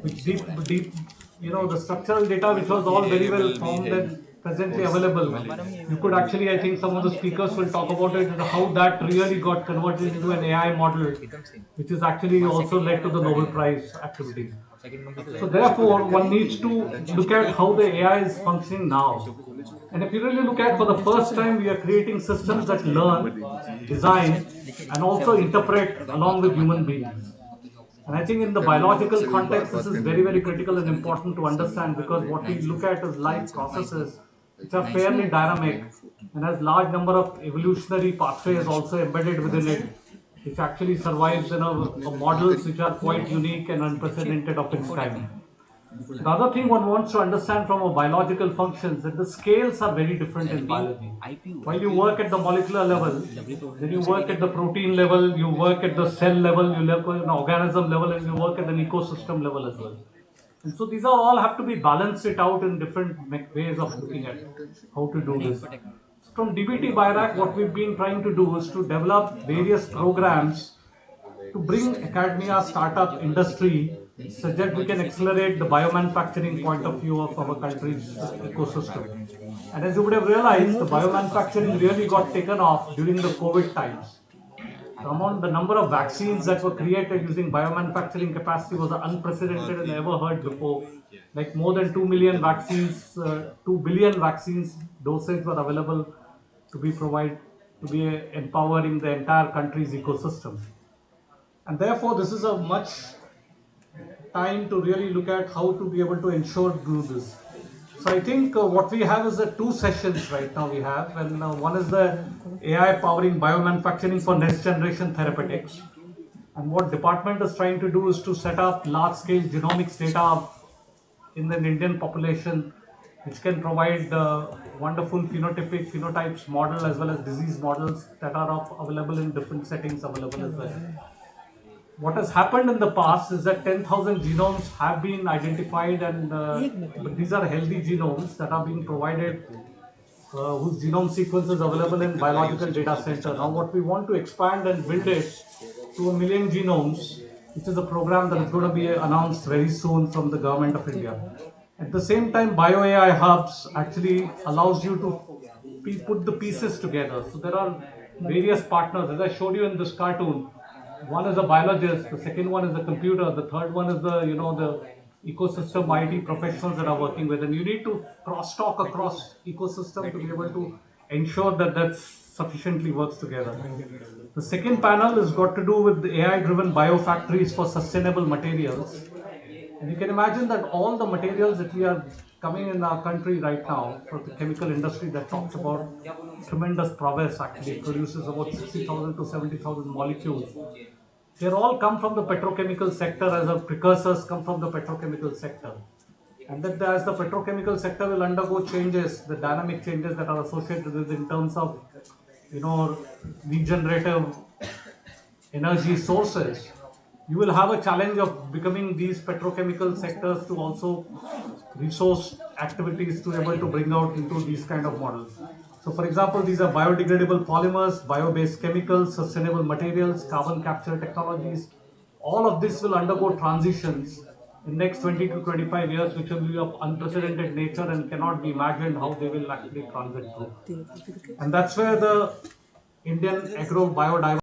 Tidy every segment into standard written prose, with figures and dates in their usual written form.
which the structural data which was all very well formed and presently available. You could actually, I think some of the speakers will talk about it, how that really got converted into an AI model, which is actually also led to the Nobel Prize activities. So therefore, one needs to look at how the AI is functioning now. And if you really look at, for the first time, we are creating systems that learn, design, and also interpret along with human beings. And I think in the biological context, this is very, very critical and important to understand, because what we look at is life processes which are fairly dynamic and has large number of evolutionary pathways also embedded within it, which actually survives in a models which are quite unique and unprecedented of its time. The other thing one wants to understand from a biological functions that the scales are very different in biology. While you work at the molecular level, then you work at the protein level, you work at the cell level, you work at an organism level, and you work at an ecosystem level as well. And so these are all have to be balanced it out in different ways of looking at how to do this. From DBT Biorack, what we've been trying to do is to develop various programs to bring academia, startup, industry, such that we can accelerate the biomanufacturing point of view of our country's ecosystem. And as you would have realized, the biomanufacturing really got taken off during the COVID times. The number of vaccines that were created using biomanufacturing capacity was unprecedented and never heard before. Like more than 2 million vaccines, 2 billion vaccines doses were available to be provided, to be empowering the entire country's ecosystem. And therefore, this is a much time to really look at how to be able to ensure do this. So I think what we have is the two sessions right now we have, and one is the AI powering biomanufacturing for next generation therapeutics. And what department is trying to do is to set up large scale genomics data in the Indian population, which can provide wonderful phenotypes model as well as disease models that are available in different settings available as well. What has happened in the past is that 10,000 genomes have been identified, and but these are healthy genomes that are being provided, whose genome sequence is available in biological data center. Now what we want to expand and build it to 1 million genomes, which is a program that is going to be announced very soon from the government of India. At the same time, BioAI hubs actually allows you to put the pieces together. So there are various partners, as I showed you in this cartoon. One is a biologist, the second one is a computer, the third one is the ecosystem IT professionals that are working with, and you need to cross-talk across ecosystem to be able to ensure that that sufficiently works together. The second panel has got to do with the AI-driven biofactories for sustainable materials. And you can imagine that all the materials that we are coming in our country right now for the chemical industry that talks about tremendous prowess, actually produces about 60,000 to 70,000 molecules. They all come from the petrochemical sector, as a precursors come from the petrochemical sector. And that as the petrochemical sector will undergo changes, the dynamic changes that are associated with in terms of regenerative energy sources, you will have a challenge of becoming these petrochemical sectors to also resource activities to able to bring out into these kind of models. So for example, these are biodegradable polymers, bio-based chemicals, sustainable materials, carbon capture technologies. All of this will undergo transitions in next 20 to 25 years, which will be of unprecedented nature and cannot be imagined how they will actually transit through. And that's where the Indian agro biodiversity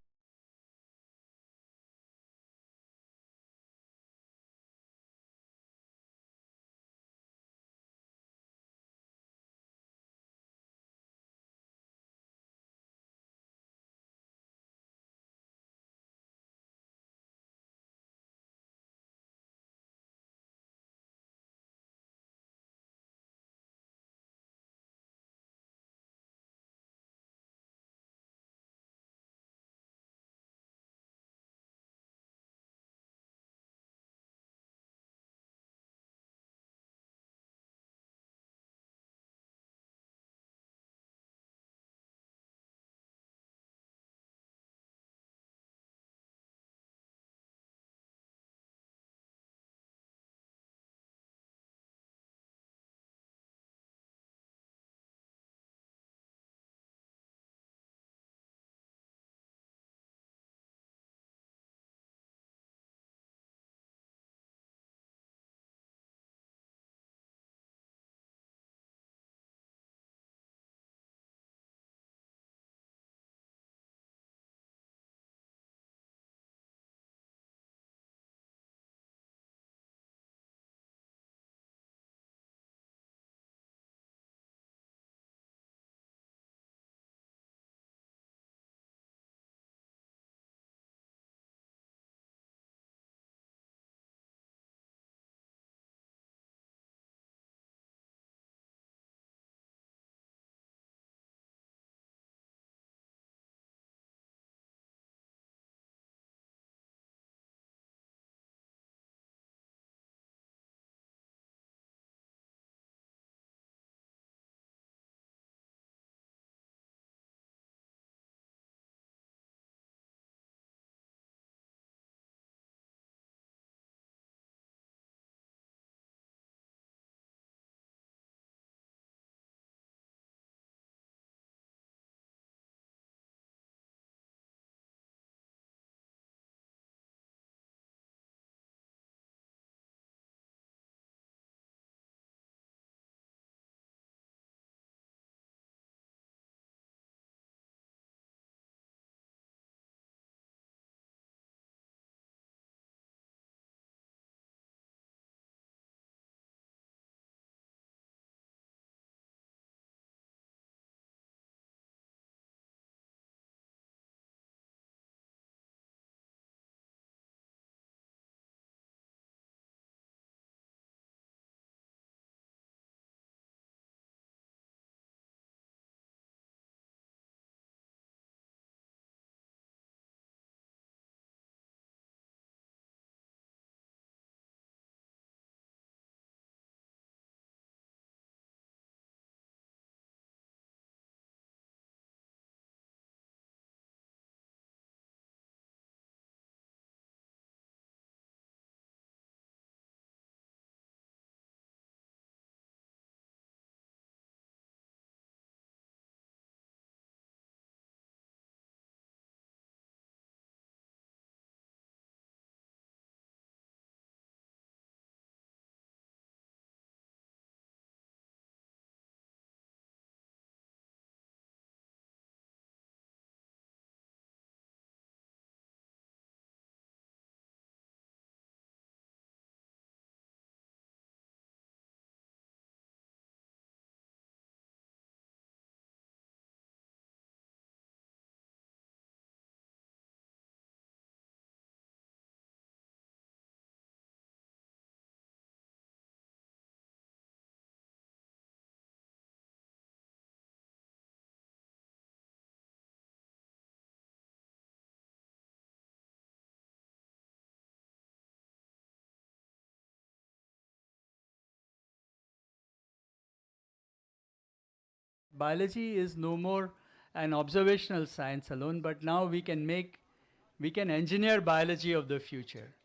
biology is no more an observational science alone, but now we can engineer biology of the future.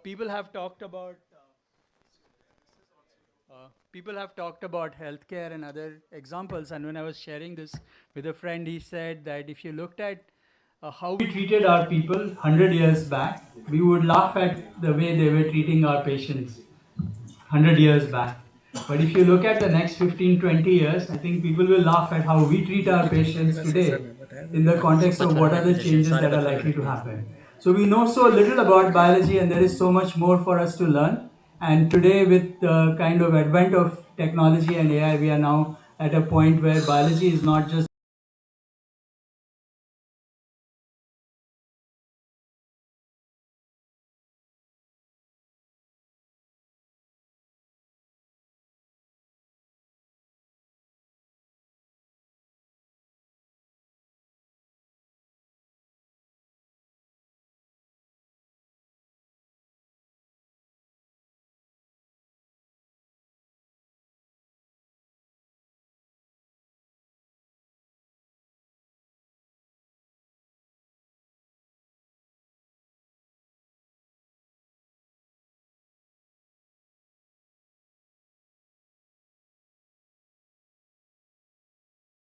People have talked about people have talked about healthcare and other examples. And when I was sharing this with a friend, he said that if you looked at how we treated our people 100 years back, we would laugh at the way they were treating our patients 100 years back. But if you look at the next 15, 20 years, I think people will laugh at how we treat our patients today in the context of what are the changes that are likely to happen. So we know so little about biology, and there is so much more for us to learn. And today, with the kind of advent of technology and AI, we are now at a point where biology is not just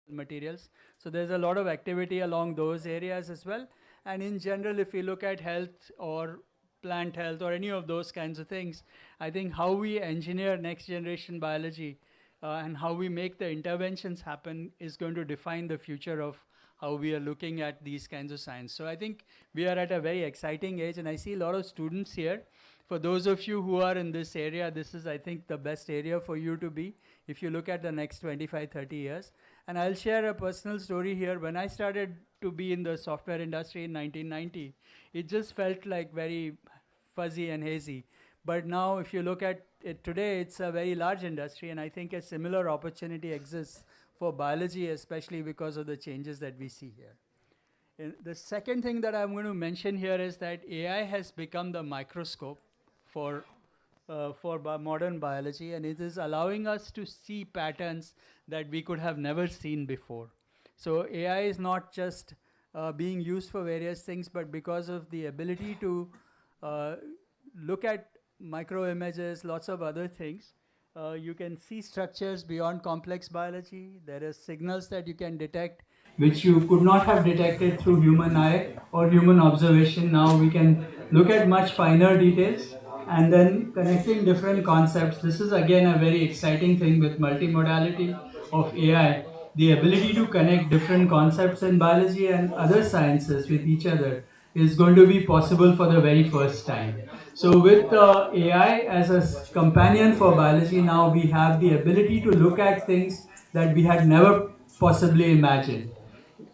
materials. So there's a lot of activity along those areas as well. And in general, if we look at health or plant health or any of those kinds of things, I think how we engineer next generation biology and how we make the interventions happen is going to define the future of how we are looking at these kinds of science. So I think we are at a very exciting age, and I see a lot of students here. For those of you who are in this area, this is, I think, the best area for you to be if you look at the next 25, 30 years. And I'll share a personal story here. When I started to be in the software industry in 1990, it just felt like very fuzzy and hazy. But now, if you look at it today, it's a very large industry, and I think a similar opportunity exists for biology, especially because of the changes that we see here. And the second thing that I'm going to mention here is that AI has become the microscope for modern biology, and it is allowing us to see patterns that we could have never seen before. So AI is not just being used for various things, but because of the ability to look at micro images, lots of other things. You can see structures beyond complex biology. There are signals that you can detect which you could not have detected through human eye or human observation. Now we can look at much finer details and then connecting different concepts. This is again a very exciting thing with multimodality of AI. The ability to connect different concepts in biology and other sciences with each other is going to be possible for the very first time. So with AI as a companion for biology, now we have the ability to look at things that we had never possibly imagined.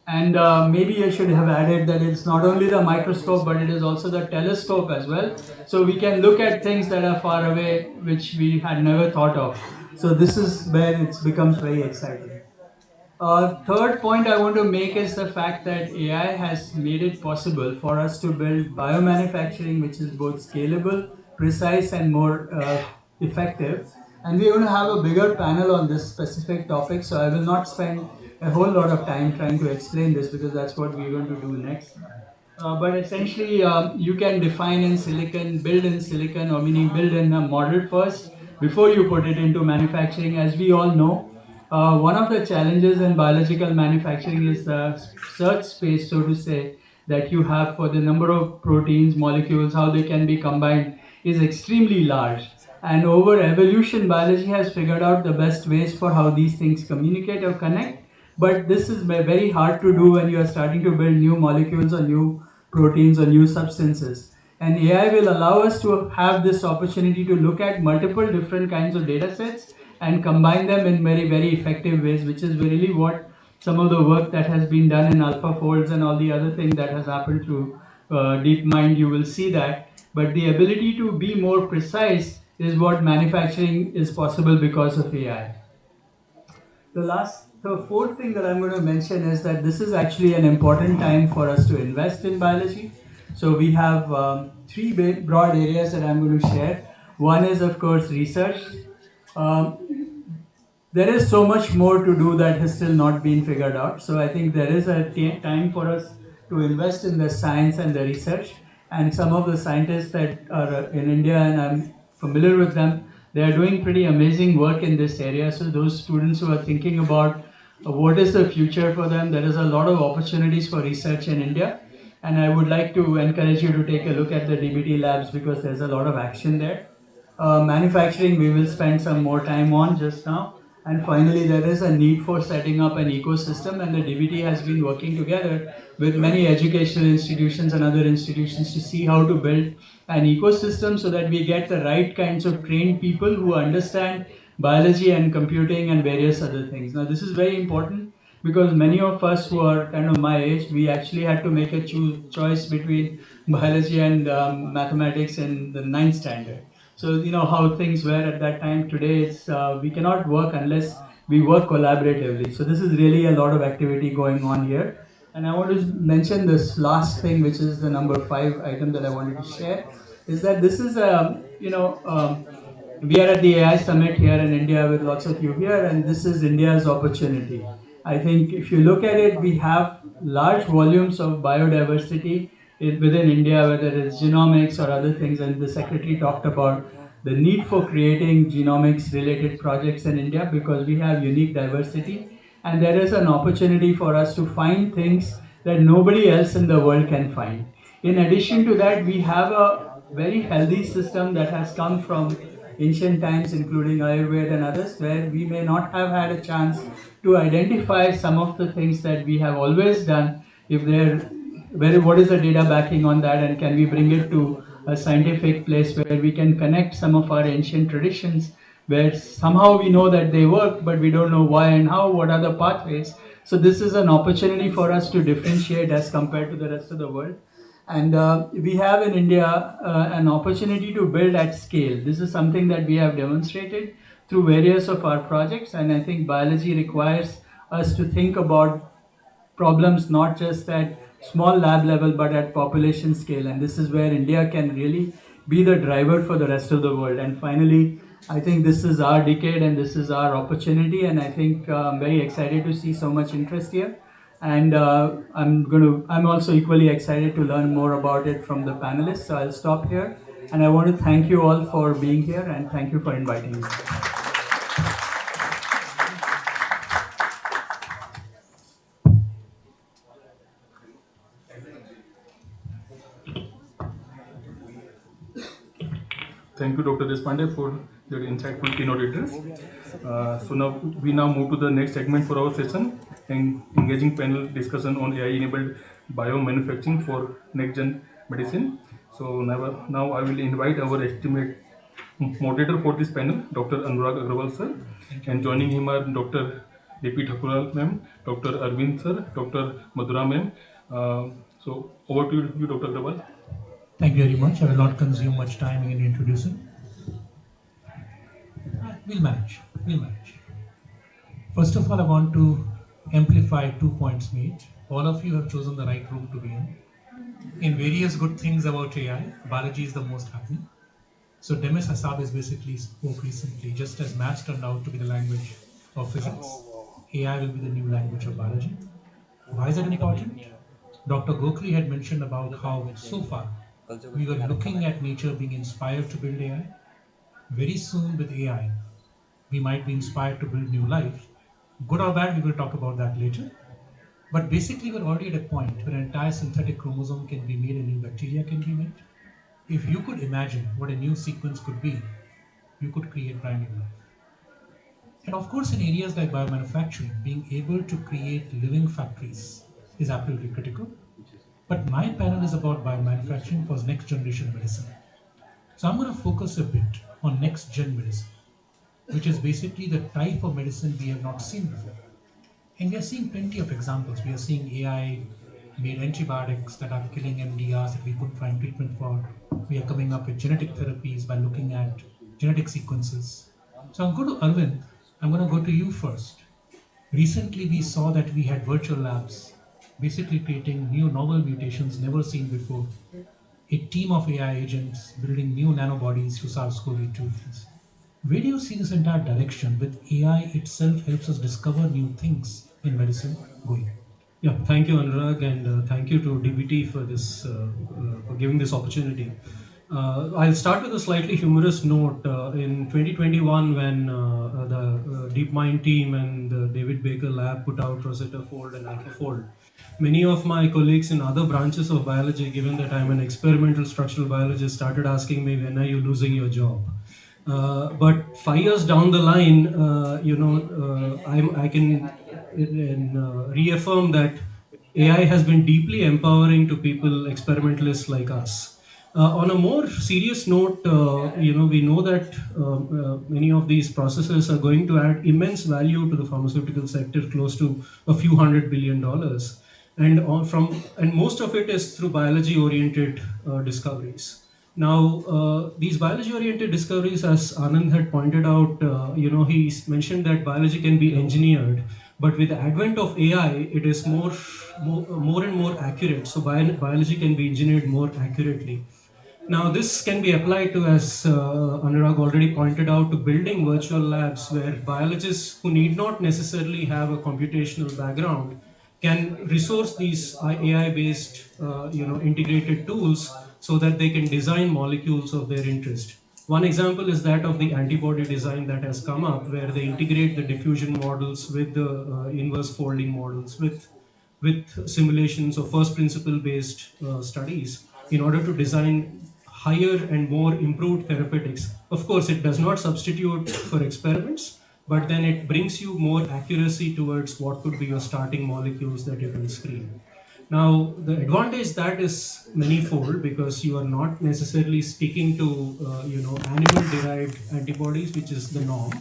And maybe I should have added that it's not only the microscope, but it is also the telescope as well. So we can look at things that are far away, which we had never thought of. So this is where it becomes very exciting. Third point I want to make is the fact that AI has made it possible for us to build biomanufacturing, which is both scalable, precise, and more effective. And we're going to have a bigger panel on this specific topic, so I will not spend a whole lot of time trying to explain this because that's what we're going to do next. But essentially, you can define in silicon, build in silicon, or meaning build in a model first before you put it into manufacturing. As we all know, one of the challenges in biological manufacturing is the search space, so to say, that you have for the number of proteins, molecules, how they can be combined is extremely large. And over evolution, biology has figured out the best ways for how these things communicate or connect. But this is very hard to do when you are starting to build new molecules or new proteins or new substances. And AI will allow us to have this opportunity to look at multiple different kinds of data sets and combine them in very, very effective ways, which is really what some of the work that has been done in AlphaFolds and all the other things that has happened through DeepMind, you will see that. But the ability to be more precise is what manufacturing is possible because of AI. The fourth thing that I'm going to mention is that this is actually an important time for us to invest in biology. So we have three broad areas that I'm going to share. One is, of course, research. Um, there is so much more to do that has still not been figured out. So I think there is a time for us to invest in the science and the research. And some of the scientists that are in India, and I'm familiar with them, they are doing pretty amazing work in this area. So those students who are thinking about what is the future for them, there is a lot of opportunities for research in India. And I would like to encourage you to take a look at the DBT labs because there's a lot of action there. Manufacturing, we will spend some more time on just now. And finally, there is a need for setting up an ecosystem, and the DBT has been working together with many educational institutions and other institutions to see how to build an ecosystem so that we get the right kinds of trained people who understand biology and computing and various other things. Now, this is very important because many of us who are kind of my age, we actually had to make a choice between biology and mathematics in the ninth standard. So you know how things were at that time. Today, it's we cannot work unless we work collaboratively. So this is really a lot of activity going on here. And I want to mention this last thing, which is the number 5 item that I wanted to share, is that this is a we are at the AI summit here in India with lots of you here, and this is India's opportunity. I think if you look at it, we have large volumes of biodiversity within India, whether it's genomics or other things, and the secretary talked about the need for creating genomics related projects in India because we have unique diversity, and there is an opportunity for us to find things that nobody else in the world can find. In addition to that, we have a very healthy system that has come from ancient times, including Ayurveda and others, where we may not have had a chance to identify some of the things that we have always done. If they're what is the data backing on that, and can we bring it to a scientific place where we can connect some of our ancient traditions, where somehow we know that they work, but we don't know why and how, what are the pathways. So this is an opportunity for us to differentiate as compared to the rest of the world. And we have in India an opportunity to build at scale. This is something that we have demonstrated through various of our projects, and I think biology requires us to think about problems not just at small lab level but at population scale, and this is where India can really be the driver for the rest of the world. And finally, I think this is our decade and this is our opportunity, and I think I'm very excited to see so much interest here. And I'm also equally excited to learn more about it from the panelists. So I'll stop here, and I want to thank you all for being here and thank you for inviting me. Thank you, Dr. Deshpande, for your insightful keynote address. So now we move to the next segment for our session, engaging panel discussion on AI-enabled biomanufacturing for next-gen medicine. So now I will invite our estimate moderator for this panel, Dr. Anurag Agrawal sir, and joining him are Dr. A.P. Thakural ma'am, Dr. Arvind sir, Dr. Madhura ma'am. So over to you, Dr. Agrawal. Thank you very much. I will not consume much time in introducing. We'll manage. First of all, I want to amplify 2 points made. All of you have chosen the right room to be in. In various good things about AI, biology is the most happening. So Demis Hassab is basically spoke recently, just as maths turned out to be the language of physics, AI will be the new language of biology. Why is that important? Dr. Gokhale had mentioned about how so far we were looking at nature being inspired to build AI. Very soon with AI, we might be inspired to build new life. Good or bad, we will talk about that later. But basically, we're already at a point where an entire synthetic chromosome can be made, a new bacteria can be made. If you could imagine what a new sequence could be, you could create brand new life. And of course, in areas like biomanufacturing, being able to create living factories is absolutely critical. But my panel is about biomanufacturing for next generation medicine. So I'm going to focus a bit on next gen medicine, which is basically the type of medicine we have not seen before. And we are seeing plenty of examples. We are seeing AI made antibiotics that are killing MDRs that we couldn't find treatment for. We are coming up with genetic therapies by looking at genetic sequences. So I'm going to Arvind, I'm going to go to you first. Recently, we saw that we had virtual labs basically creating new novel mutations never seen before. A team of AI agents building new nanobodies to SARS-CoV-2 things. Where do you see this entire direction with AI itself helps us discover new things in medicine going? Yeah, thank you, Anurag, and thank you to DBT for this for giving this opportunity. I'll start with a slightly humorous note. In 2021, when the DeepMind team and the David Baker lab put out Rosetta Fold and AlphaFold, many of my colleagues in other branches of biology, given that I'm an experimental structural biologist, started asking me, when are you losing your job? But 5 years down the line, I can reaffirm that AI has been deeply empowering to people, experimentalists like us. On a more serious note, we know that many of these processes are going to add immense value to the pharmaceutical sector, close to a few $100 billion, and most of it is through biology-oriented discoveries. Now, these biology-oriented discoveries, as Anand had pointed out, he mentioned that biology can be engineered, but with the advent of AI, it is more and more accurate. So biology can be engineered more accurately. Now, this can be applied to, as Anurag already pointed out, to building virtual labs where biologists who need not necessarily have a computational background can resource these AI-based, integrated tools so that they can design molecules of their interest. One example is that of the antibody design that has come up, where they integrate the diffusion models with the inverse folding models, with simulations or first principle based studies in order to design higher and more improved therapeutics. Of course, it does not substitute for experiments, but then it brings you more accuracy towards what could be your starting molecules that you can screen. Now, the advantage that is manifold, because you are not necessarily sticking to animal-derived antibodies, which is the norm.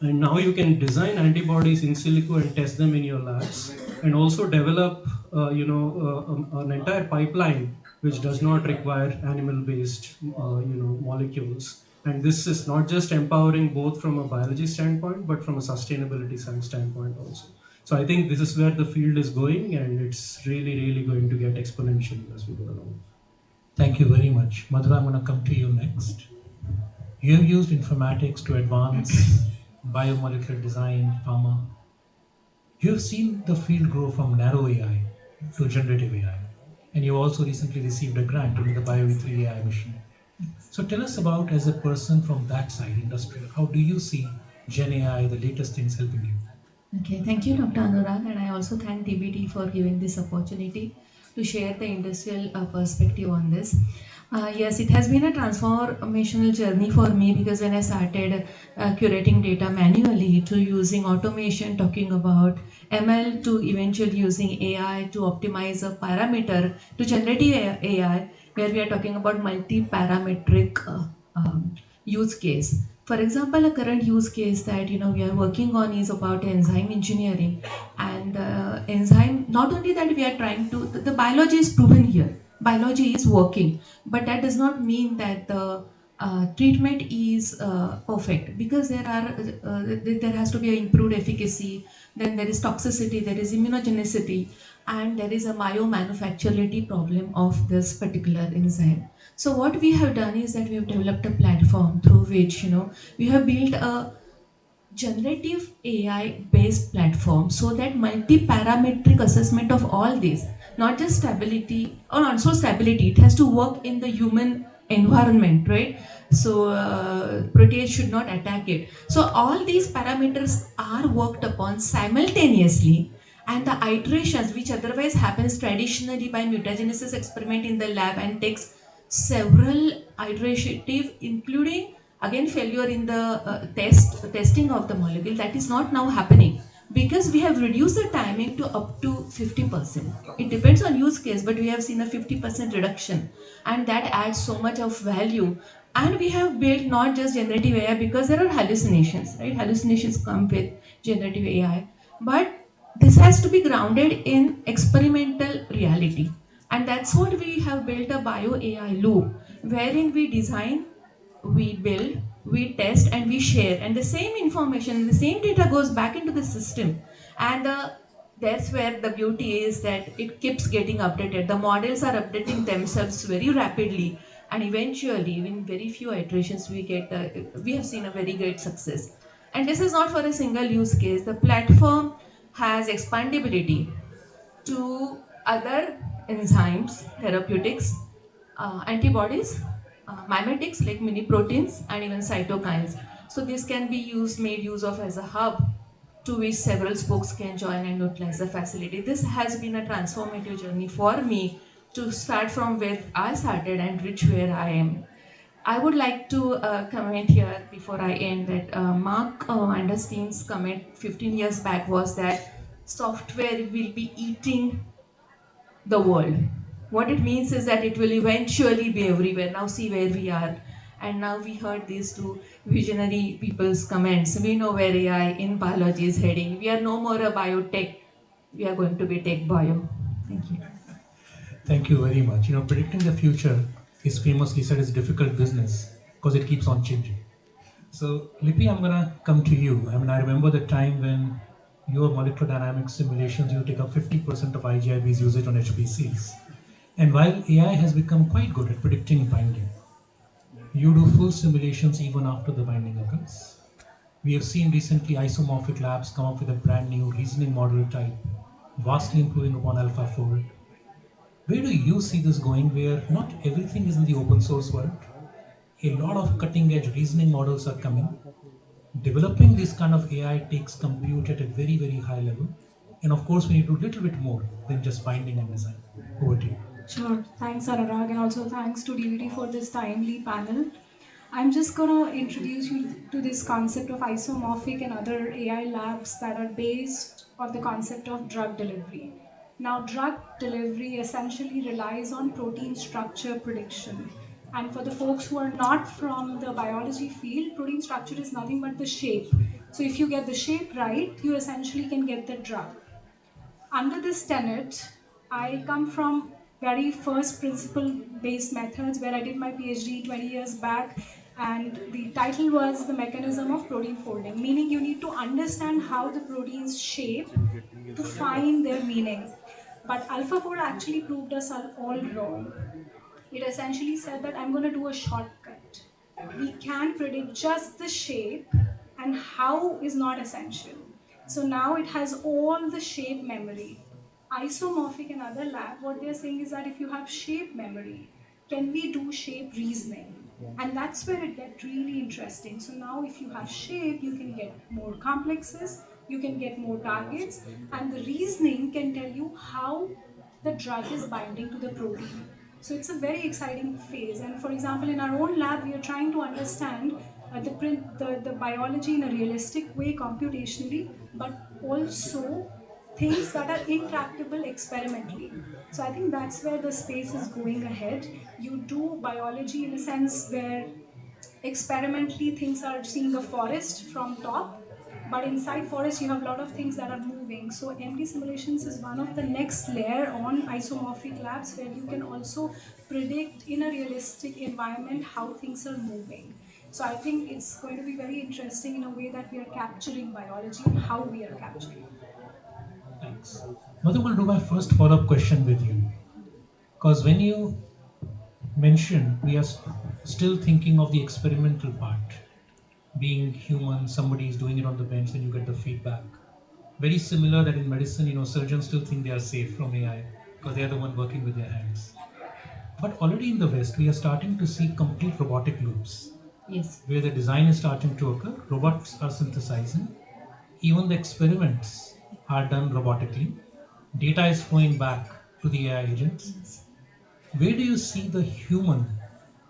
And now you can design antibodies in silico and test them in your labs, and also develop an entire pipeline which does not require animal-based molecules. And this is not just empowering both from a biology standpoint, but from a sustainability standpoint also. So I think this is where the field is going, and it's really, really going to get exponential as we go along. Thank you very much. Madhura, I'm going to come to you next. You have used informatics to advance biomolecular design, pharma. You have seen the field grow from narrow AI to generative AI. And you also recently received a grant under the BioAI AI mission. So tell us about, as a person from that side, industrial, how do you see Gen AI, the latest things helping you? Okay, thank you, Dr. Anurag, and I also thank DBT for giving this opportunity to share the industrial perspective on this. Yes, it has been a transformational journey for me, because when I started curating data manually to using automation, talking about ML, to eventually using AI to optimize a parameter, to generative AI, where we are talking about multi-parametric use case. For example, a current use case that we are working on is about enzyme engineering, and enzyme. Not only that, we are trying to. The biology is proven here. Biology is working, but that does not mean that the treatment is perfect, because there has to be an improved efficacy. Then there is toxicity, there is immunogenicity, and there is a biomanufacturability problem of this particular enzyme. So what we have done is that we have developed a platform through which we have built a generative AI based platform, so that multi-parametric assessment of all this, not just stability or also stability, it has to work in the human environment, right? So protease should not attack it. So all these parameters are worked upon simultaneously, and the iterations which otherwise happens traditionally by mutagenesis experiment in the lab and takes several iterative, including again failure in the testing of the molecule, that is not now happening, because we have reduced the timing to up to 50%. It depends on use case, but we have seen a 50% reduction, and that adds so much of value. And we have built not just generative AI, because there are hallucinations, right? Hallucinations come with generative AI, but this has to be grounded in experimental reality. And that's what we have built, a bio AI loop, wherein we design, we build, we test, and we share. And the same information, the same data goes back into the system. And that's where the beauty is, that it keeps getting updated. The models are updating themselves very rapidly. and eventually in very few iterations we have seen a very great success. And this is not for a single use case. The platform has expandability to other enzymes, therapeutics, antibodies, mimetics like mini proteins, and even cytokines. So this can be made use of as a hub to which several spokes can join and utilize the facility. This has been a transformative journey for me to start from where I started and reach where I am. I would like to comment here before I end that Mark Anderstein's comment 15 years back was that software will be eating the world. What it means is that it will eventually be everywhere. Now see where we are. And now we heard these two visionary people's comments. We know where AI in biology is heading. We are no more a biotech. We are going to be tech bio. Thank you. Thank you very much. Predicting the future is famously said is difficult business because it keeps on changing. So, Lippy, I'm gonna come to you. I remember the time when your molecular dynamics simulations, you take up 50% of IGIB's usage on HPCs. And while AI has become quite good at predicting binding, you do full simulations even after the binding occurs. We have seen recently isomorphic labs come up with a brand new reasoning model type, vastly improving upon AlphaFold. Where do you see this going, where not everything is in the open source world? A lot of cutting edge reasoning models are coming. Developing this kind of AI takes compute at a very, very high level. And of course, we need to do a little bit more than just binding and design. Over to you. Sure. Thanks, Anurag, and also thanks to DVT for this timely panel. I'm just going to introduce you to this concept of isomorphic and other AI labs that are based on the concept of drug delivery. Now, drug delivery essentially relies on protein structure prediction. And for the folks who are not from the biology field, protein structure is nothing but the shape. So if you get the shape right, you essentially can get the drug. Under this tenet, I come from very first principle based methods where I did my PhD 20 years back, and the title was The Mechanism of Protein Folding, meaning you need to understand how the proteins shape to find their meaning. But AlphaFold actually proved us all wrong. It essentially said that I'm going to do a shortcut. We can predict just the shape, and how is not essential. So now it has all the shape memory. Isomorphic and other lab, what they're saying is that if you have shape memory, can we do shape reasoning? And that's where it gets really interesting. So now if you have shape, you can get more complexes, you can get more targets, and the reasoning can tell you how the drug is binding to the protein. So it's a very exciting phase. And for example, in our own lab, we are trying to understand the biology in a realistic way computationally, but also things that are intractable experimentally. So I think that's where the space is going ahead. You do biology in a sense where experimentally things are seeing a forest from top, but inside forest you have a lot of things that are moving. So empty simulations is one of the next layer on isomorphic labs where you can also predict in a realistic environment how things are moving. So I think it's going to be very interesting in a way that we are capturing biology and how we are capturing. Thanks. Now I'm going to do my first follow-up question with you. Because when you mentioned we are still thinking of the experimental part, being human, somebody is doing it on the bench, then you get the feedback. Very similar that in medicine, surgeons still think they are safe from AI because they are the one working with their hands. But already in the West, we are starting to see complete robotic loops. Yes. Where the design is starting to occur, robots are synthesizing, even the experiments are done robotically, data is flowing back to the AI agents. Yes. Where do you see the human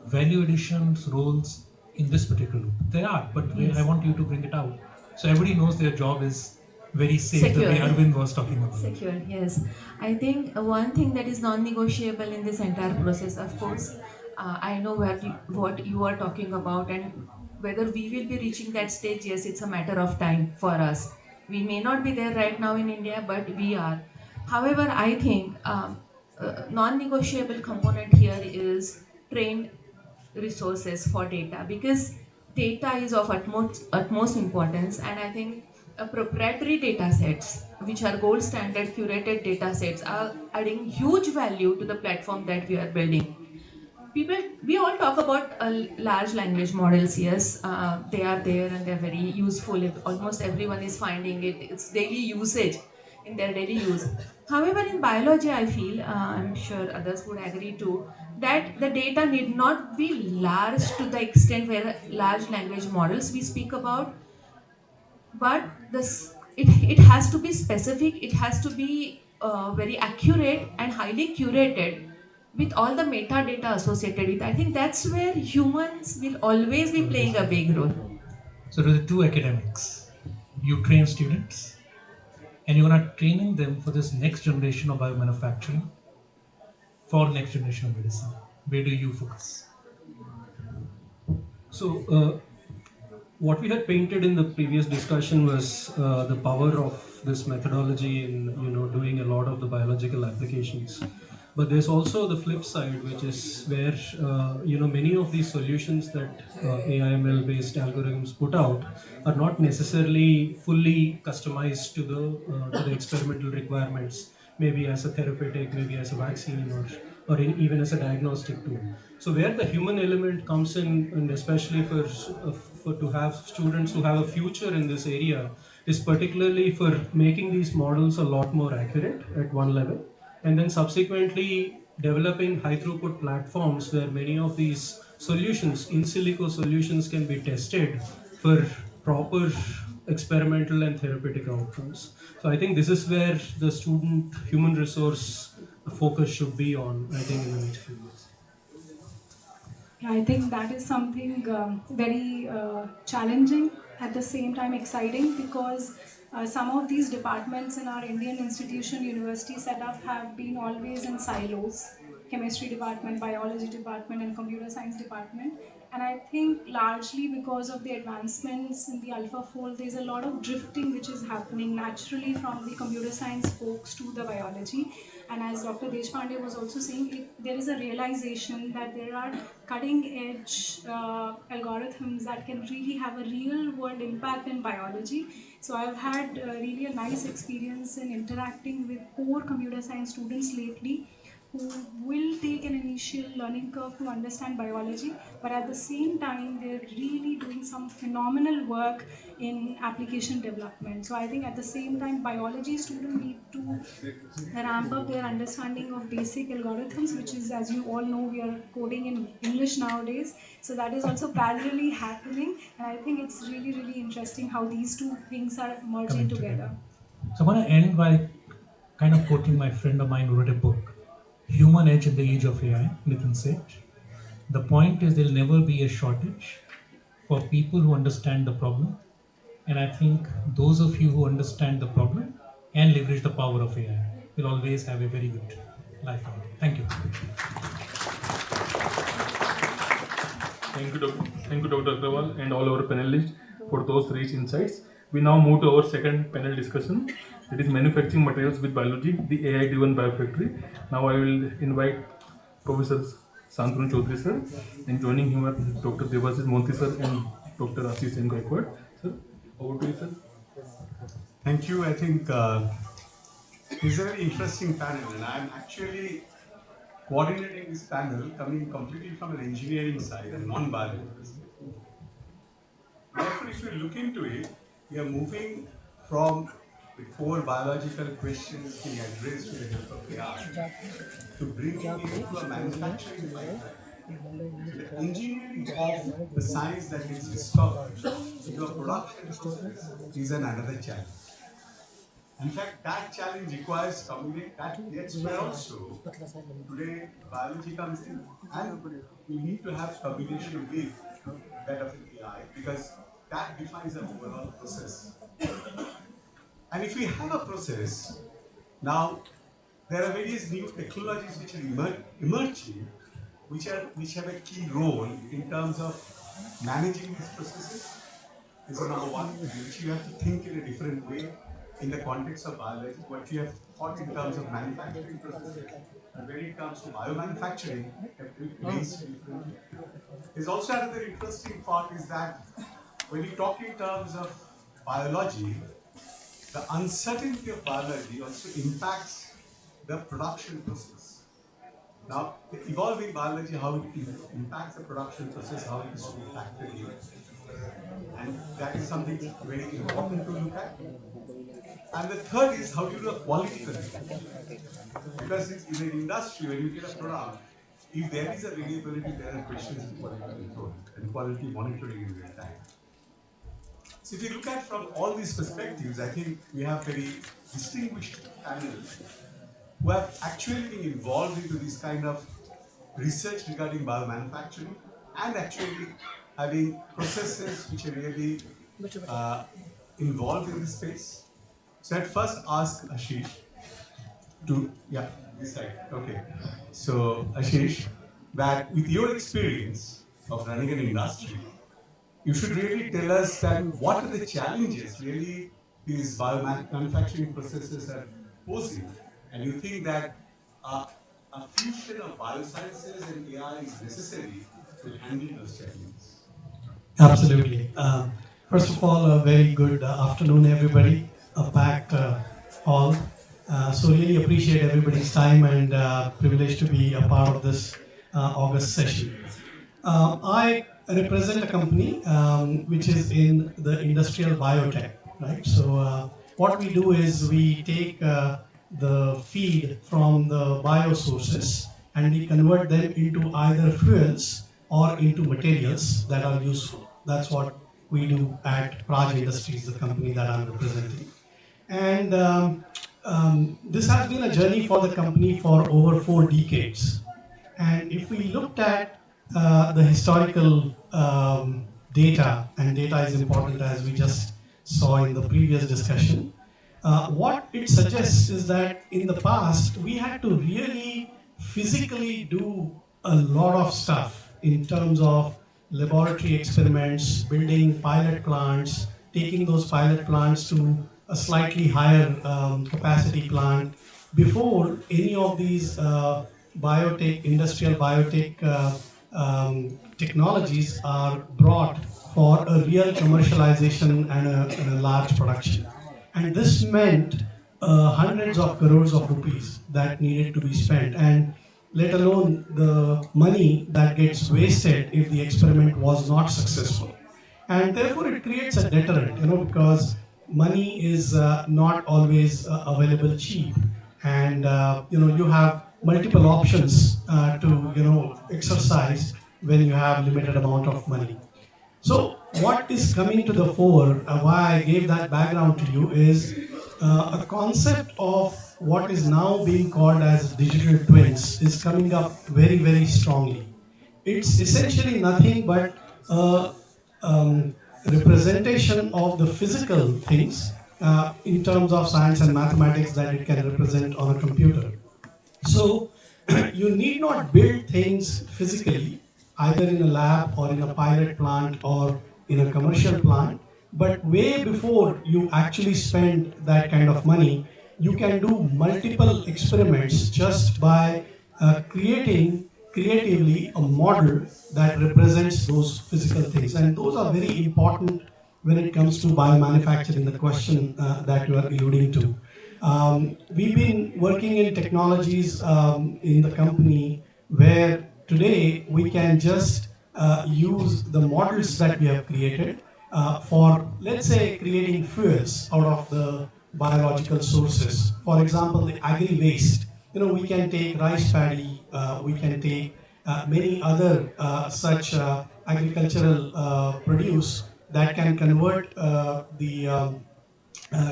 value additions roles in this particular loop? There are, but Yes. I want you to bring it out so everybody knows their job is very safe. Secure. The way Arvind was talking about. Secure, yes. I think one thing that is non-negotiable in this entire process, of course, I know what you are talking about, and whether we will be reaching that stage. Yes, it's a matter of time for us. We may not be there right now in India, but we are. However, I think non-negotiable component here is trained resources for data, because data is of utmost importance. And I think proprietary data sets, which are gold standard curated data sets, are adding huge value to the platform that we are building. we all talk about large language models. Yes, they are there and they're very useful. If almost everyone is finding it, it's daily usage in their daily use. However, in biology, I feel, I'm sure others would agree too, that the data need not be large to the extent where large language models we speak about, but it has to be specific, it has to be very accurate and highly curated with all the metadata associated with. I think that's where humans will always be playing a big role. So to the two academics, you train students and you're gonna training them for this next generation of biomanufacturing, for next generation of medicine. Where do you focus? So, what we had painted in the previous discussion was the power of this methodology in doing a lot of the biological applications. But there's also the flip side, which is where many of these solutions that AIML based algorithms put out are not necessarily fully customized to the experimental requirements, maybe as a therapeutic, maybe as a vaccine, even as a diagnostic tool. So where the human element comes in, and especially for to have students who have a future in this area, is particularly for making these models a lot more accurate at one level, and then subsequently developing high throughput platforms where many of these solutions, in silico solutions, can be tested for proper experimental and therapeutic outcomes. So I think this is where the student human resource focus should be on, I think, in the next few years. Yeah, I think that is something very challenging, at the same time exciting, because some of these departments in our Indian institution university setup have been always in silos: chemistry department, biology department, and computer science department. And I think largely because of the advancements in the AlphaFold, there's a lot of drifting which is happening naturally from the computer science folks to the biology. And as Dr. Deshpande was also saying, there is a realization that there are cutting edge algorithms that can really have a real world impact in biology. So I've had really a nice experience in interacting with core computer science students lately, who will take an initial learning curve to understand biology, but at the same time, they're really doing some phenomenal work in application development. So I think at the same time, biology students need to ramp up their understanding of basic algorithms, which is, as you all know, we are coding in English nowadays. So that is also parallelly happening. And I think it's really, really interesting how these two things are merging together. So I'm going to end by kind of quoting my friend of mine who wrote a book, Human Edge in the Age of AI, Nitin Seth. The point is there'll never be a shortage for people who understand the problem. And I think those of you who understand the problem and leverage the power of AI will always have a very good life ahead. Thank you. Thank you, Dr. Agrawal, and all our panelists for those rich insights. We now move to our second panel discussion, that is manufacturing materials with biology, the AI-driven biofactory. Now I will invite Professor Santanu Chaudhary sir, and joining him are Dr. Devasis Monti sir and Dr. Ashish Sen Gaikwad. Sir, over to you, sir. Thank you. I think this is a very interesting panel, and I'm actually coordinating this panel coming completely from an engineering side and non-biology perspective. Therefore, if you look into it, we are moving from the core biological questions being addressed with the help of AI to bringing it into a manufacturing pipeline. The engineering of the science that is discovered into a production process is another challenge. In fact, that challenge requires that's where also today biology comes in, and we need to have combination with that of AI, because that defines the overall process. And if we have a process, now there are various new technologies which are emerging, which have a key role in terms of managing these processes. This is number one, which you have to think in a different way in the context of biology, what you have thought in terms of manufacturing processes, and when it comes to biomanufacturing, have to be placed differently. There's also another interesting part is that when you talk in terms of biology, the uncertainty of biology also impacts the production process. Now, the evolving biology, how it impacts the production process, how it is to be factored in. And that is something very important to look at. And the third is how do you do a quality control? Because it's in an industry, when you get a product, if there is a variability, there are questions to quality control and quality monitoring in real time. So if you look at from all these perspectives, I think we have very distinguished panels who have actually been involved into this kind of research regarding biomanufacturing and actually having processes which are really involved in this space. So I'd first ask Ashish to, this side, okay. So Ashish, that with your experience of running an industry, you should really tell us that what are the challenges really these biomanufacturing processes are posing, and you think that a fusion of biosciences and AI is necessary to handle those challenges. Absolutely. First of all, a very good afternoon, everybody. A packed hall. So really appreciate everybody's time and privilege to be a part of this August session. I represent a company which is in the industrial biotech, right? So what we do is we take the feed from the biosources and we convert them into either fuels or into materials that are useful. That's what we do at Praj Industries, the company that I'm representing. And this has been a journey for the company for over 4 decades. And if we looked at the historical data, and data is important as we just saw in the previous discussion, what it suggests is that in the past, we had to really physically do a lot of stuff in terms of laboratory experiments, building pilot plants, taking those pilot plants to a slightly higher capacity plant before any of these biotech, industrial biotech technologies are brought for a real commercialization and a large production. And this meant hundreds of crores of rupees that needed to be spent, and let alone the money that gets wasted if the experiment was not successful. And therefore it creates a deterrent, because money is not always available cheap, and you have multiple options to exercise when you have limited amount of money. So what is coming to the fore, why I gave that background to you, is a concept of what is now being called as digital twins is coming up very, very strongly. It's essentially nothing but representation of the physical things in terms of science and mathematics that it can represent on a computer. So you need not build things physically, either in a lab or in a pilot plant or in a commercial plant, but way before you actually spend that kind of money, you can do multiple experiments just by creating creatively a model that represents those physical things. And those are very important when it comes to biomanufacturing, the question that you are alluding to. We've been working in technologies in the company where today we can just use the models that we have created for, let's say, creating fuels out of the biological sources. For example, the agri-waste. We can take rice paddy, we can take many other such agricultural produce that can convert the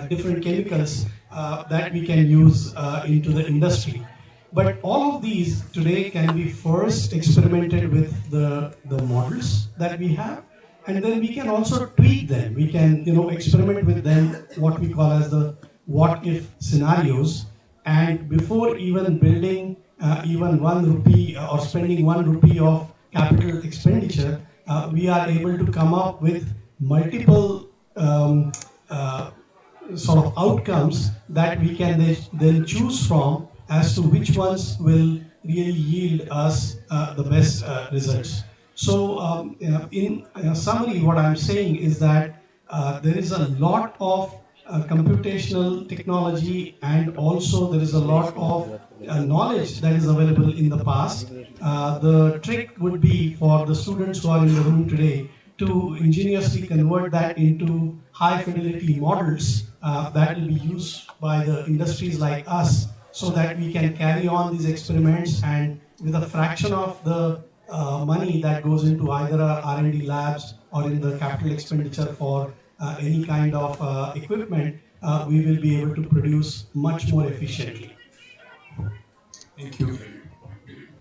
different chemicals that we can use into the industry. But all of these today can be first experimented with the models that we have, and then we can also tweak them. We can experiment with them, what we call as the what if scenarios. And before even building even 1 rupee or spending 1 rupee of capital expenditure, we are able to come up with multiple sort of outcomes that we can then choose from as to which ones will really yield us the best results. So in summary, what I'm saying is that there is a lot of computational technology, and also there is a lot of knowledge that is available in the past. The trick would be for the students who are in the room today to ingeniously convert that into high fidelity models that will be used by the industries like us, so that we can carry on these experiments, and with a fraction of the money that goes into either our R&D labs or in the capital expenditure for any kind of equipment, we will be able to produce much more efficiently. Thank you.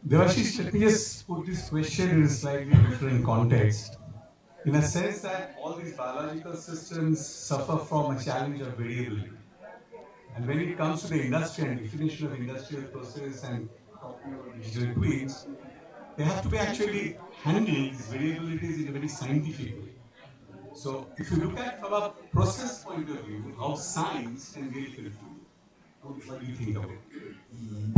Devashish, let me just put this question in a slightly different context. In a sense that all these biological systems suffer from a challenge of variability. And when it comes to the industry and definition of industrial process and talking about digital twins, they have to be actually handling these variabilities in a very scientific way. So if you look at from a process point of view, how science can really contribute, what do you think of it?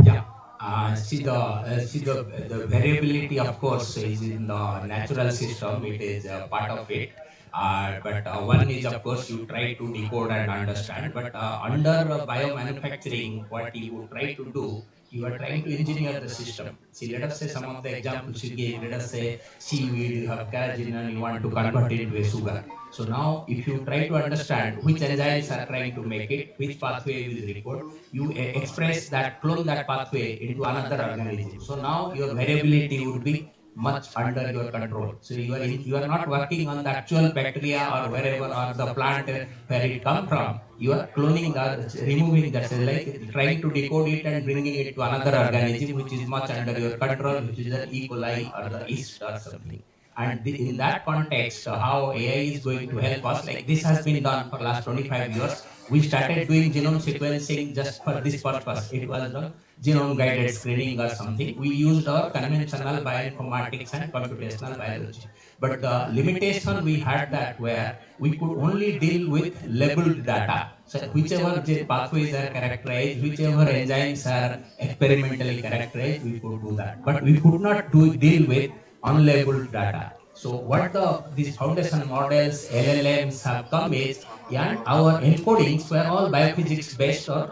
Yeah. The variability, of course, is in the natural system. It is part of it. But one is, of course, you try to decode and understand. But under biomanufacturing, what you try to do, you are trying to engineer the system. See, let us say some of the examples you gave. Let us say seaweed, you have carrageenan, you want to convert it into a sugar. So now, if you try to understand which enzymes are trying to make it, which pathway will record, you express that, clone that pathway into another organism. So now your variability would be much under your control. So you are not working on the actual bacteria or wherever or the plant where it come from. You are cloning that, removing that, like trying to decode it and bringing it to another organism which is much under your control, which is an E. coli or the yeast or something. And in that context, how AI is going to help us, like this has been done for last 25 years. We started doing genome sequencing just for this purpose. It was the genome guided screening or something. We used our conventional bioinformatics and computational biology. But the limitation we had that where we could only deal with labeled data. So whichever pathways are characterized, whichever enzymes are experimentally characterized, we could do that. But we could not deal with unlabeled data. So what these foundation models, LLMs have come is, and our encodings were all biophysics based or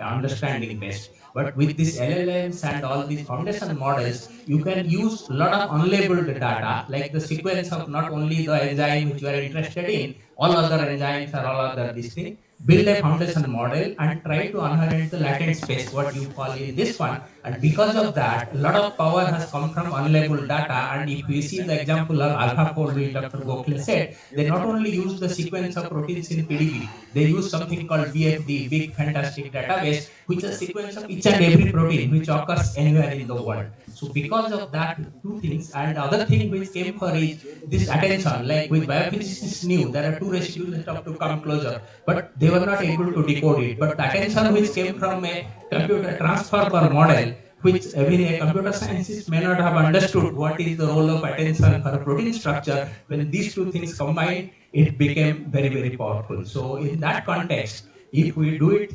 understanding based. But with these LLMs and all these foundation models, you can use a lot of unlabeled data, like the sequence of not only the enzyme which you are interested in, all other enzymes or all other this thing, build a foundation model and try to inherit the latent space, what you call in this one. And because of that, a lot of power has come from unlabeled data. And if we see the example of AlphaFold, which Dr. Gokhale said, they not only use the sequence of proteins in PDB, they use something called BFD, Big Fantastic Database, which is a sequence of each and every protein which occurs anywhere in the world. So because of that, two things, and the other thing which came for is this attention, like with biophysicists knew there are two residues that have to come closer, but they were not able to decode it. But the attention which came from a computer transfer model, which even a computer scientist may not have understood what is the role of attention for protein structure, when these two things combined, it became very, very powerful. So in that context, if we do it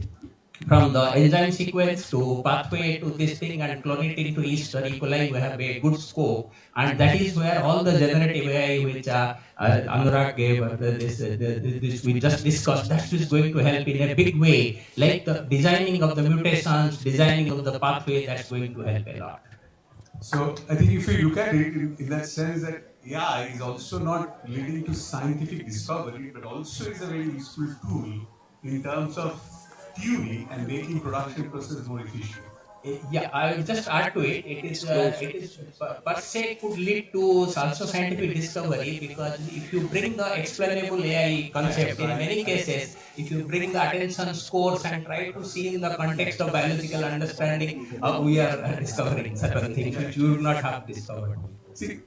from the enzyme sequence to pathway to this thing and clone it into yeast or E. coli, we have a good scope. And that is where all the generative AI which Anurag gave, this we just discussed, that is going to help in a big way. Like the designing of the mutations, designing of the pathway, that's going to help a lot. So I think if you look at it in that sense that AI is also not leading to scientific discovery, but also is a very useful tool in terms of tuning and making production process more efficient. Yeah, I will just add to it. It is per se could lead to also scientific discovery, because if you bring the explainable AI concept, in many cases, if you bring the attention scores and try to see in the context of biological understanding, we are discovering certain things which you would not have discovered. See,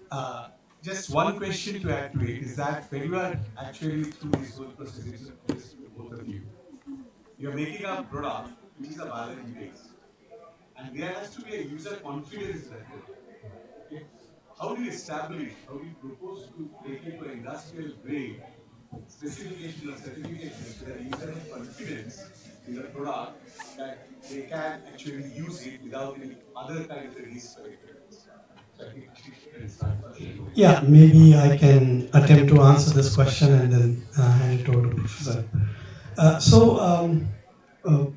just one question to add to it is that when you are actually through this whole process, it's both of you. You're making a product which is a biology based, and there has to be a user confidence level. How do you establish, how do you propose to make it to an industrial grade specification or certification so that user has confidence in the product that they can actually use it without any other kind of a risk or experience? So I think yeah, maybe I can attempt to answer this question and then hand it over to Professor.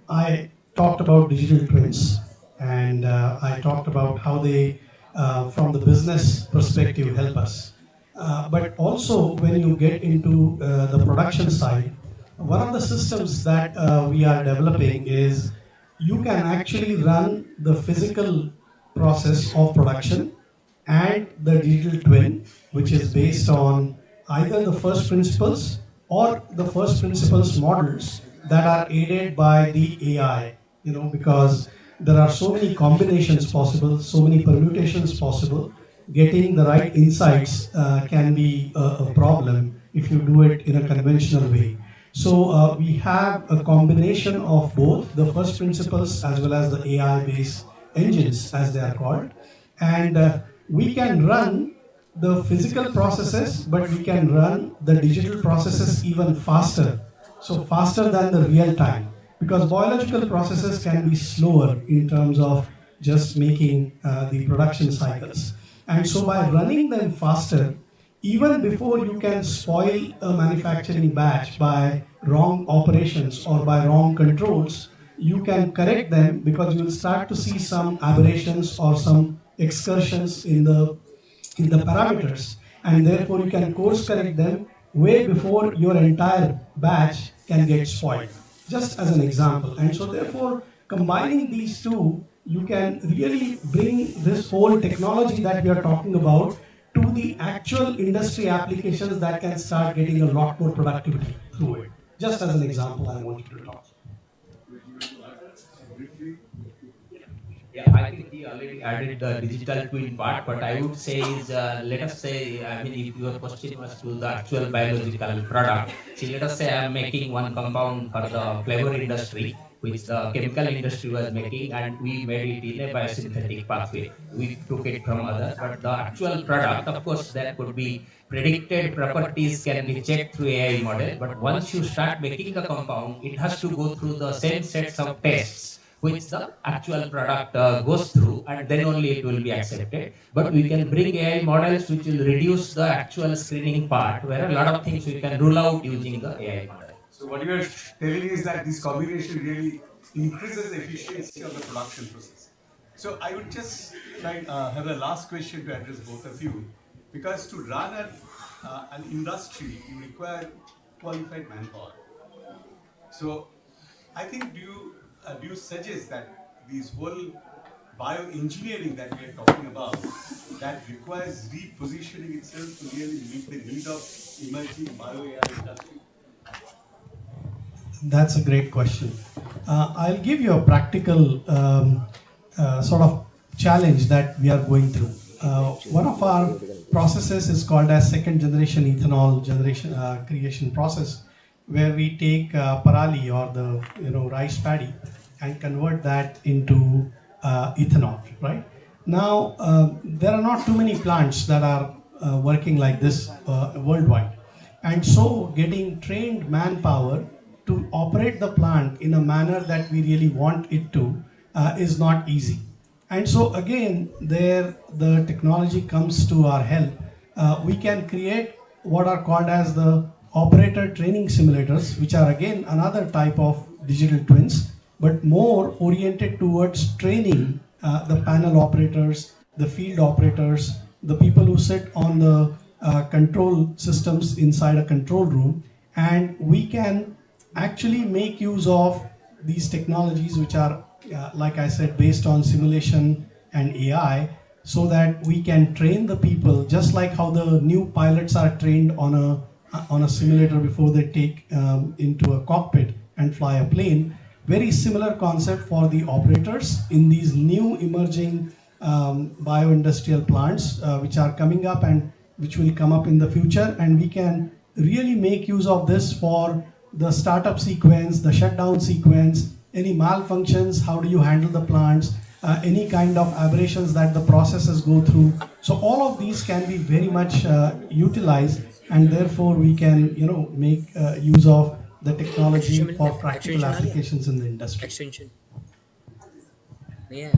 I talked about digital twins, and I talked about how they, from the business perspective, help us. But also, when you get into the production side, one of the systems that we are developing is you can actually run the physical process of production and the digital twin, which is based on either the first principles or the first principles models that are aided by the AI, because there are so many combinations possible, so many permutations possible. Getting the right insights can be a problem if you do it in a conventional way. So we have a combination of both the first principles as well as the AI-based engines, as they are called, and we can run the physical processes, but we can run the digital processes even faster. So faster than the real time, because biological processes can be slower in terms of just making the production cycles. And so by running them faster, even before you can spoil a manufacturing batch by wrong operations or by wrong controls, you can correct them, because you will start to see some aberrations or some excursions in the parameters, and therefore you can course correct them way before your entire batch can get spoiled, just as an example. And so therefore, combining these two, you can really bring this whole technology that we are talking about to the actual industry applications that can start getting a lot more productivity through it. Just as an example, I wanted to talk. Yeah, I think he already added the digital twin part, but I would say is, let us say, I mean, if your question was to the actual biological product, see, let us say I'm making one compound for the flavor industry, which the chemical industry was making, and we made it in a biosynthetic pathway. We took it from others, but the actual product, of course, there could be predicted properties can be checked through AI model, but once you start making the compound, it has to go through the same sets of tests which the actual product goes through, and then only it will be accepted. But we can bring AI models which will reduce the actual screening part, where a lot of things we can rule out using the AI model. So what you are telling is that this combination really increases the efficiency of the production process. So I would just have a last question to address both of you, because to run an industry, you require qualified manpower. So I think, do you suggest that this whole bioengineering that we are talking about, that requires repositioning itself to really meet the need of emerging BioAI industry? That's a great question. I'll give you a practical sort of challenge that we are going through. One of our processes is called as second generation ethanol creation process, where we take parali, or the rice paddy, and convert that into ethanol. Right now, there are not too many plants that are working like this worldwide, and so getting trained manpower to operate the plant in a manner that we really want it to is not easy. And so again, there the technology comes to our help. We can create what are called as the operator training simulators, which are again another type of digital twins, but more oriented towards training the panel operators, the field operators, the people who sit on the control systems inside a control room. And we can actually make use of these technologies, which are, like I said, based on simulation and AI, so that we can train the people, just like how the new pilots are trained on a simulator before they take into a cockpit and fly a plane. Very similar concept for the operators in these new emerging bioindustrial plants, which are coming up and which will come up in the future. And we can really make use of this for the startup sequence, the shutdown sequence, any malfunctions, how do you handle the plants, any kind of aberrations that the processes go through. So all of these can be very much utilized, and therefore we can make use of the technology for practical applications in the industry. Yeah.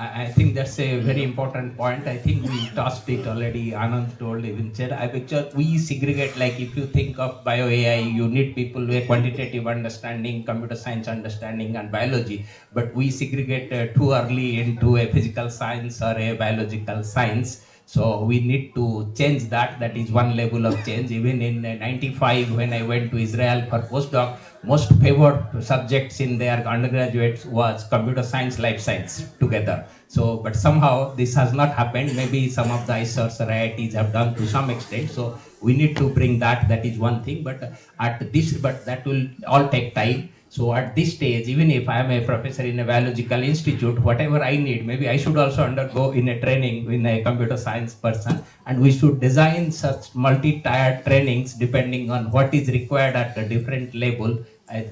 I think that's a very important point. I think we touched it already. Anand told, even said. I picture we segregate, like if you think of BioAI, you need people with quantitative understanding, computer science understanding, and biology. But we segregate too early into a physical science or a biological science. So we need to change that. That is one level of change. Even in '95, when I went to Israel for postdoc, most favored subjects in their undergraduates was computer science, life science together. So, but somehow this has not happened. Maybe some of the ISRs or IITs have done to some extent. So we need to bring that. That is one thing. But that will all take time. So at this stage, even if I am a professor in a biological institute, whatever I need, maybe I should also undergo in a training in a computer science person, and we should design such multi-tiered trainings depending on what is required at a different level.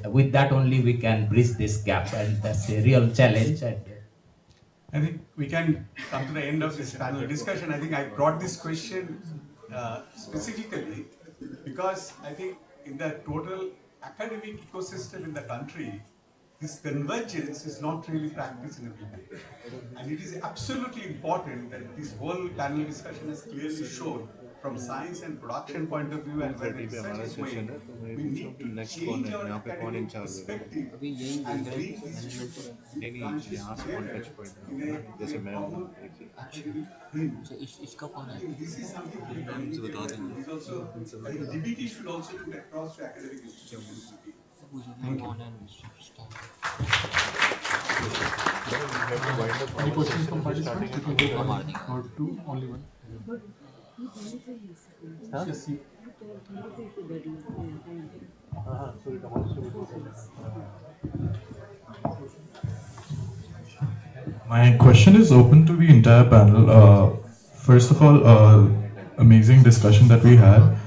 With that only we can bridge this gap, and that's a real challenge. I think we can come to the end of this panel discussion. I think I brought this question specifically because I think in the total academic ecosystem in the country, this convergence is not really practiced in a big way. And it is absolutely important that this whole panel discussion has clearly shown from science and production point of view and where the research is going, we need to change our academic perspective and bring these branches together in a common academic frame. I think this is something to be communicated, and this also, I think DBT should also put across to academic institutions. Thank you. Any questions from participants? You can take one or two, only one. Yes, you. My question is open to the entire panel. First of all, amazing discussion that we had.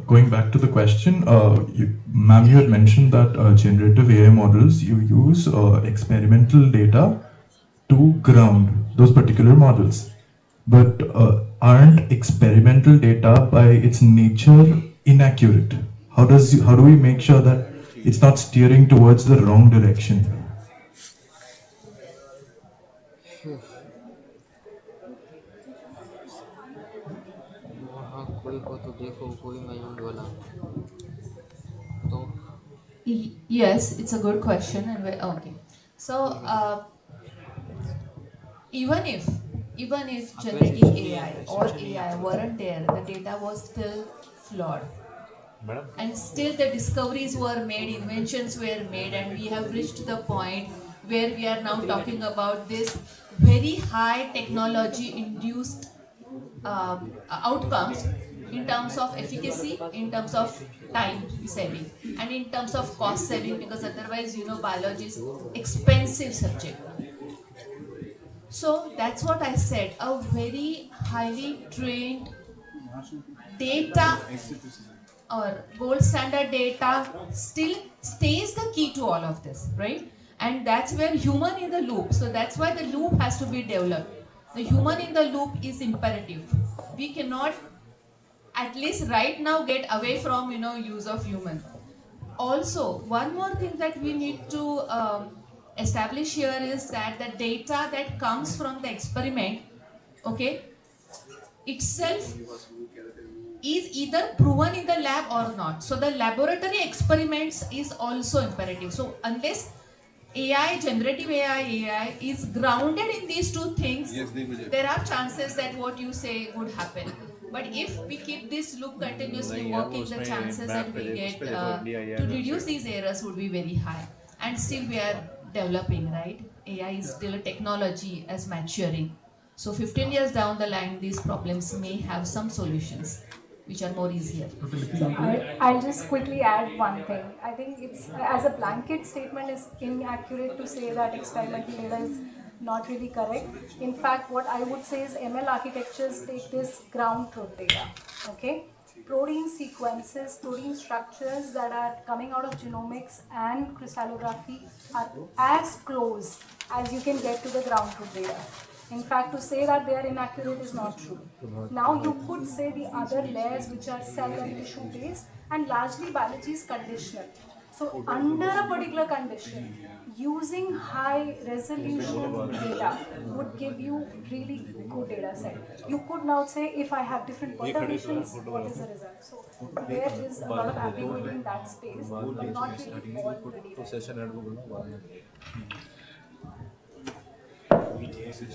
Going back to the question, ma'am, you had mentioned that generative AI models, you use experimental data to ground those particular models. But aren't experimental data by its nature inaccurate? How do we make sure that it's not steering towards the wrong direction? Yes, it's a good question. And okay, so even if generative AI or AI weren't there, the data was still flawed. And still the discoveries were made, inventions were made, and we have reached the point where we are now talking about this very high technology induced outcomes in terms of efficacy, in terms of time saving, and in terms of cost saving, because otherwise, biology is expensive subject. So that's what I said, a very highly trained data or gold standard data still stays the key to all of this, right? And that's where human in the loop. So that's why the loop has to be developed. The human in the loop is imperative. We cannot, at least right now, get away from use of human. Also, one more thing that we need to establish here is that the data that comes from the experiment, okay, itself is either proven in the lab or not. So the laboratory experiments is also imperative. So unless generative AI is grounded in these two things, there are chances that what you say would happen. But if we keep this loop continuously working, the chances that we get to reduce these errors would be very high. And still we are developing, right? AI is still a technology as maturing. So 15 years down the line, these problems may have some solutions which are more easier. So I'll just quickly add one thing. I think it's, as a blanket statement, is inaccurate to say that experimental data is not really correct. In fact, what I would say is ML architectures take this ground truth data, okay? Protein sequences, protein structures that are coming out of genomics and crystallography are as close as you can get to the ground truth data. In fact, to say that they are inaccurate is not true. Now you could say the other layers which are cell and tissue based, and largely biology is conditional. So under a particular condition, using high resolution data would give you really good data set. You could now say, if I have different perturbations, what is the result? So there is a lot of ambiguity in that space, but not really all the data.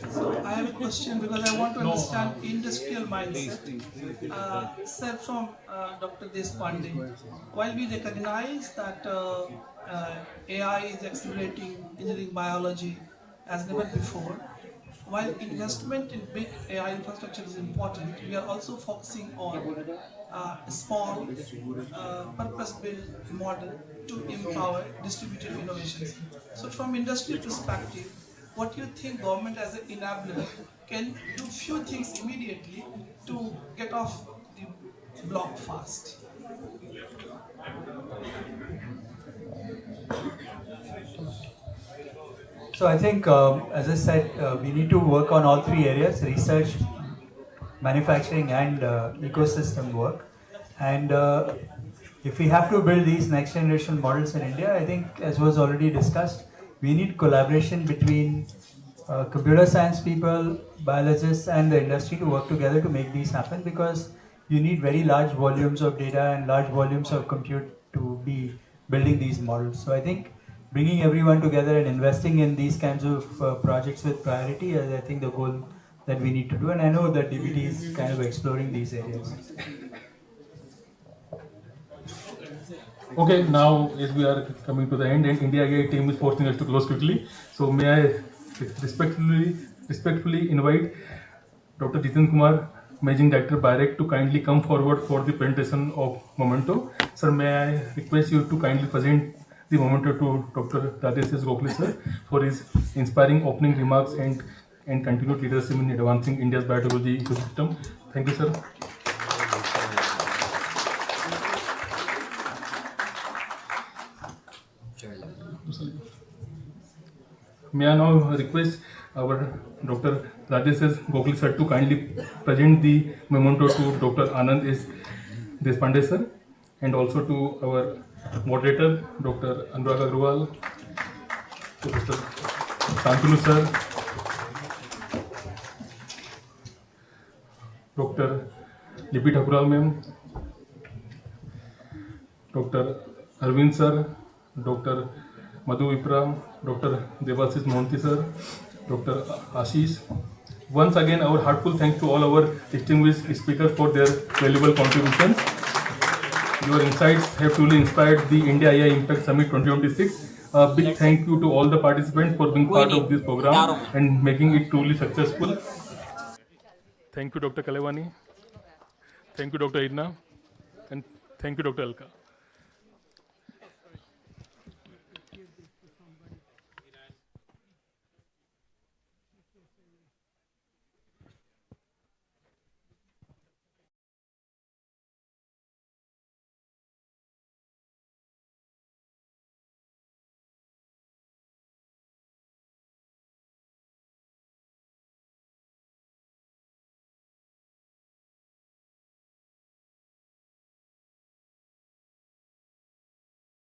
So I have a question because I want to understand industrial mindset. Sir, from Dr. Deshpande, while we recognize that AI is accelerating engineering biology as never before, while investment in big AI infrastructure is important, we are also focusing on a small purpose-built model to empower distributed innovations. So from industry perspective, what do you think government as an enabler can do few things immediately to get off the block fast? So I think, as I said, we need to work on all three areas: research, manufacturing, and ecosystem work. And if we have to build these next generation models in India, I think, as was already discussed, we need collaboration between computer science people, biologists, and the industry to work together to make these happen, because you need very large volumes of data and large volumes of compute to be building these models. So I think bringing everyone together and investing in these kinds of projects with priority is, I think, the goal that we need to do. And I know that DBT is kind of exploring these areas. Okay, now as we are coming to the end and India AI team is forcing us to close quickly, so may I respectfully invite Dr. Jitin Kumar, Managing Director BioAI, to kindly come forward for the presentation of Memento. Sir, may I request you to kindly present the Memento to Dr. Rajesh Gokhale sir for his inspiring opening remarks and continued leadership in advancing India's biotechnology ecosystem. Thank you, sir. May I now request our Dr. Rajesh Gokhale sir to kindly present the memento to Dr. Anand S. Deshpande sir, and also to our moderator Dr. Anurag Agrawal, to Mr. Shantanu sir, Dr. Lipi Thakural ma'am, Dr. Arvind sir, Dr. Madhu Vipra, Dr. Devasis Mohanty sir, Dr. Ashish. Once again, our heartfelt thanks to all our distinguished speakers for their valuable contributions. Your insights have truly inspired the India AI Impact Summit 2026. A big thank you to all the participants for being part of this program and making it truly successful. Thank you, Dr. Kalevani. Thank you, Dr. Idna. And thank you, Dr. Alka.